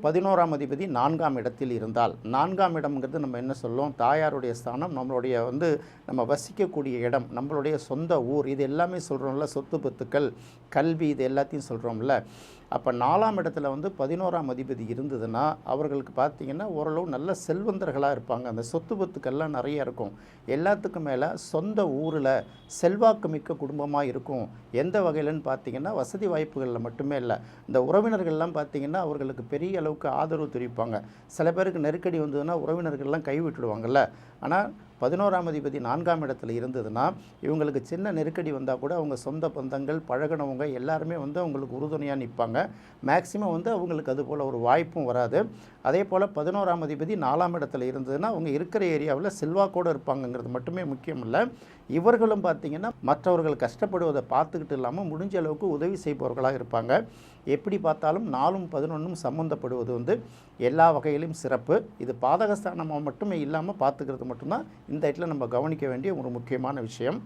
11ஆம் அதிபதி 4ஆம் இடத்தில் இருந்தால், 4ஆம் இடம்ங்கிறது நம்ம என்ன சொல்லுவோம், தாயாருடைய ஸ்தானம், நம்மளுடைய நம்ம வசிக்கக்கூடிய இடம், நம்மளுடைய சொந்த ஊர், இது எல்லாமே சொல்கிறோம்ல, சொத்து பத்துக்கள், கல்வி, இது எல்லாத்தையும் சொல்கிறோம்ல. அப்போ 4ஆம் இடத்துல 11ஆம் அதிபதி இருந்ததுன்னா அவர்களுக்கு பார்த்திங்கன்னா ஓரளவு நல்ல செல்வந்தர்களாக இருப்பாங்க. அந்த சொத்து பத்துக்கள்லாம் நிறைய இருக்கும். எல்லாத்துக்கும் மேலே சொந்த ஊரில் செல்வாக்கு மிக்க குடும்பமாக இருக்கும். எந்த வகையிலன்னு பார்த்திங்கன்னா வசதி வாய்ப்புகளில் மட்டுமே இல்லை, இந்த உறவினர்கள்லாம் பார்த்திங்கன்னா அவர்களுக்கு பெரிய அளவுக்கு ஆதரவு தெரிவிப்பாங்க. சில பேருக்கு நெருக்கடி வந்ததுன்னா உறவினர்கள்லாம் கைவிட்டுடுவாங்கள்ல. ஆனால் 11ஆம் அதிபதி 4ஆம் இடத்துல இருந்ததுன்னா இவங்களுக்கு சின்ன நெருக்கடி வந்தால் கூட அவங்க சொந்த பந்தங்கள், பழகினவங்க எல்லாருமே அவங்களுக்கு உறுதுணையாக நிற்பாங்க. மேக்சிமம் அவங்களுக்கு அது போல் ஒரு வாய்ப்பும் வராது. அதே போல் 11ஆம் அதிபதி 4ஆம் இடத்துல இருந்ததுன்னா அவங்க இருக்கிற ஏரியாவில் செல்வாக்கோடு இருப்பாங்கங்கிறது மட்டுமே முக்கியம் இல்லை, இவர்களும் பார்த்திங்கன்னா மற்றவர்கள் கஷ்டப்படுவதை பார்த்துக்கிட்டு இல்லாமல் முடிஞ்ச அளவுக்கு உதவி செய்பவர்களாக இருப்பாங்க. எப்படி பார்த்தாலும் 4ம் 11ம் சம்மந்தப்படுவது எல்லா வகையிலும் சிறப்பு. இது பாதகஸ்தானமாக மட்டுமே இல்லாமல் பார்த்துக்கிறது மட்டும்தான் இந்த இடத்துல நம்ம கவனிக்க வேண்டிய ஒரு முக்கியமான விஷயம்.